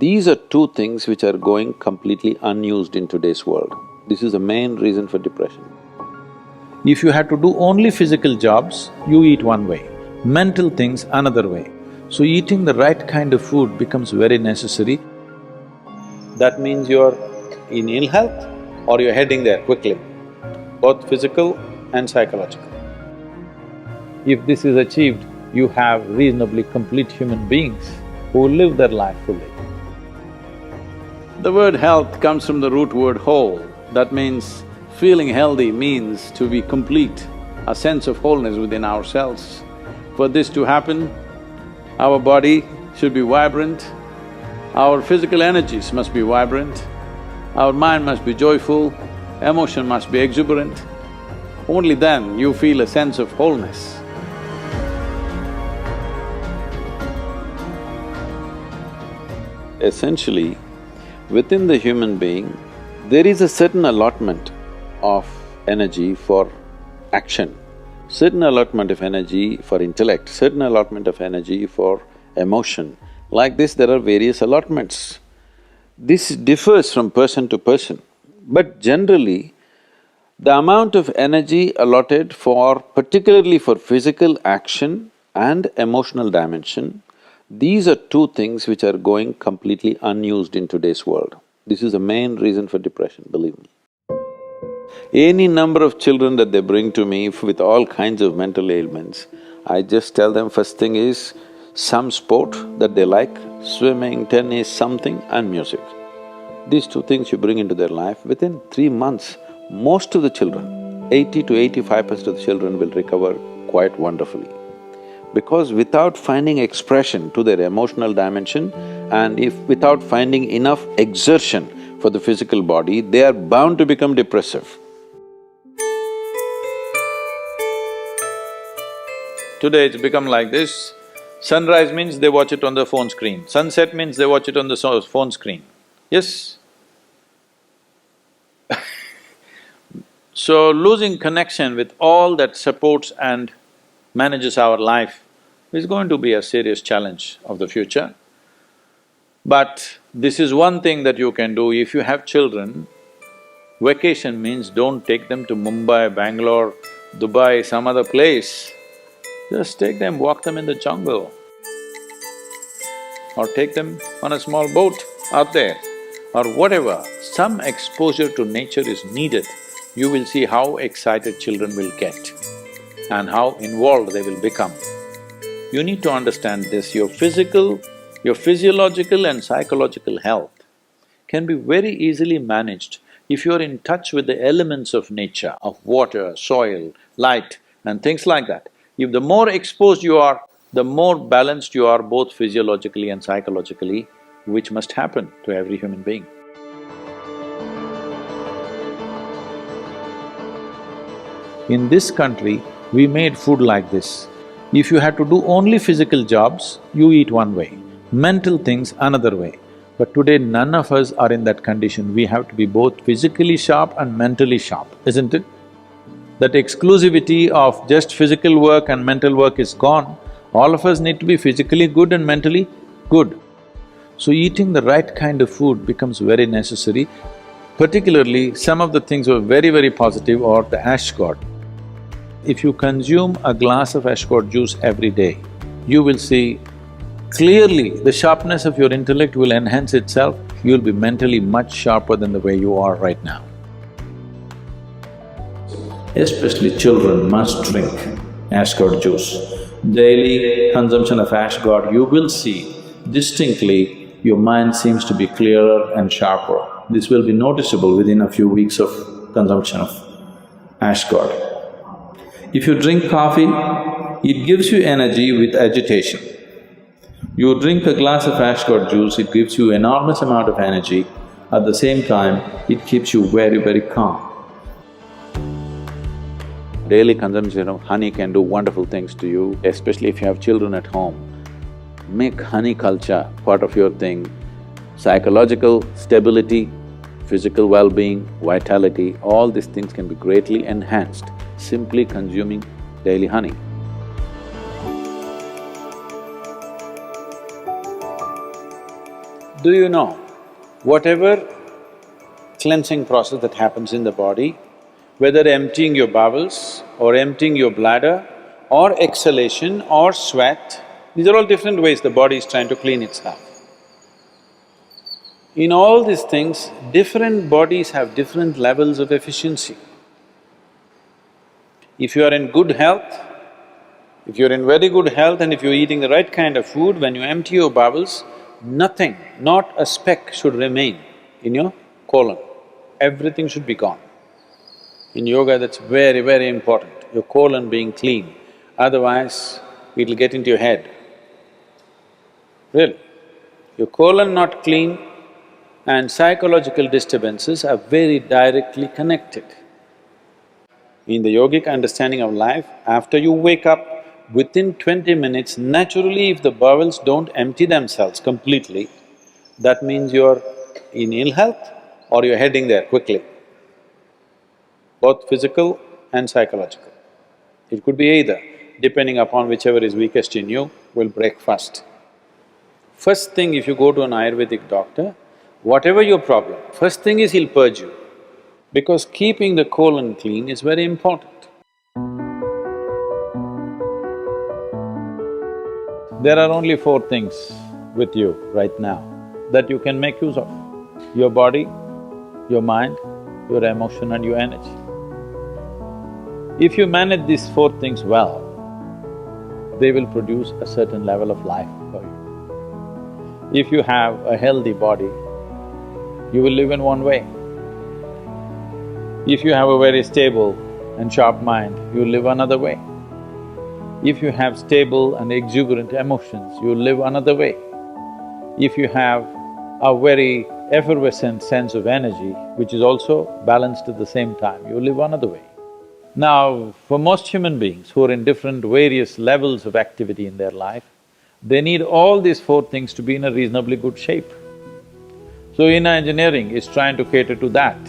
These are two things which are going completely unused in today's world. This is the main reason for depression. If you had to do only physical jobs, you eat one way, mental things another way. So eating the right kind of food becomes very necessary. That means you're in ill health or you're heading there quickly, both physical and psychological. If this is achieved, you have reasonably complete human beings who live their life fully. The word health comes from the root word whole. That means feeling healthy means to be complete, a sense of wholeness within ourselves. For this to happen, our body should be vibrant, our physical energies must be vibrant, our mind must be joyful, emotion must be exuberant. Only then you feel a sense of wholeness. Essentially, within the human being, there is a certain allotment of energy for action, certain allotment of energy for intellect, certain allotment of energy for emotion. Like this, there are various allotments. This differs from person to person, but generally, the amount of energy allotted for… particularly for physical action and emotional dimension, these are two things which are going completely unused in today's world. This is the main reason for depression, believe me. Any number of children that they bring to me with all kinds of mental ailments, I just tell them first thing is some sport that they like, swimming, tennis, something, and music. These two things you bring into their life, within 3 months, most of the children, 80 to 85% of the children will recover quite wonderfully. Because without finding expression to their emotional dimension and if without finding enough exertion for the physical body, they are bound to become depressive. Today it's become like this, sunrise means they watch it on the phone screen, sunset means they watch it on the phone screen. Yes? So losing connection with all that supports and manages our life is going to be a serious challenge of the future. But this is one thing that you can do. If you have children, vacation means don't take them to Mumbai, Bangalore, Dubai, some other place. Just take them, walk them in the jungle. Or take them on a small boat out there, or whatever. Some exposure to nature is needed. You will see how excited children will get and how involved they will become. You need to understand this, your physiological and psychological health can be very easily managed if you're in touch with the elements of nature, of water, soil, light and things like that. If the more exposed you are, the more balanced you are both physiologically and psychologically, which must happen to every human being. In this country, we made food like this. If you had to do only physical jobs, you eat one way, mental things another way. But today none of us are in that condition, we have to be both physically sharp and mentally sharp, isn't it? That exclusivity of just physical work and mental work is gone. All of us need to be physically good and mentally good. So eating the right kind of food becomes very necessary. Particularly, some of the things were very positive are the ash god. If you consume a glass of ash god juice every day, you will see clearly the sharpness of your intellect will enhance itself, you'll be mentally much sharper than the way you are right now. Especially children must drink ash god juice. Daily consumption of ash god, you will see distinctly your mind seems to be clearer and sharper. This will be noticeable within a few weeks of consumption of ash god. If you drink coffee, it gives you energy with agitation. You drink a glass of ash god juice, it gives you enormous amount of energy. At the same time, it keeps you very calm. Daily consumption of honey can do wonderful things to you, especially if you have children at home. Make honey culture part of your thing. Psychological stability, physical well-being, vitality, all these things can be greatly enhanced simply consuming daily honey. Do you know, whatever cleansing process that happens in the body, whether emptying your bowels or emptying your bladder or exhalation or sweat, these are all different ways the body is trying to clean itself. In all these things, different bodies have different levels of efficiency. If you are in good health, if you're in very good health and if you're eating the right kind of food, when you empty your bowels, nothing, not a speck should remain in your colon. Everything should be gone. In yoga, that's very, very important, your colon being clean, otherwise it'll get into your head. Really. Your colon not clean and psychological disturbances are very directly connected. In the yogic understanding of life, after you wake up, within 20 minutes, naturally if the bowels don't empty themselves completely, that means you're in ill health or you're heading there quickly, both physical and psychological. It could be either, depending upon whichever is weakest in you, will break first. First thing, if you go to an Ayurvedic doctor, whatever your problem, first thing is he'll purge you, because keeping the colon clean is very important. There are only four things with you right now that you can make use of: your body, your mind, your emotion and your energy. If you manage these four things well, they will produce a certain level of life for you. If you have a healthy body, you will live in one way. If you have a very stable and sharp mind, you will live another way. If you have stable and exuberant emotions, you will live another way. If you have a very effervescent sense of energy, which is also balanced at the same time, you will live another way. Now, for most human beings who are in different various levels of activity in their life, they need all these four things to be in a reasonably good shape. So inner engineering is trying to cater to that,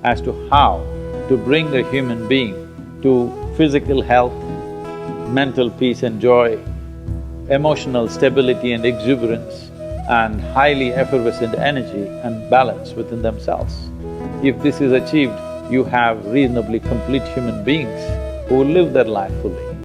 as to how to bring the human being to physical health, mental peace and joy, emotional stability and exuberance, and highly effervescent energy and balance within themselves. If this is achieved, you have reasonably complete human beings who will live their life fully.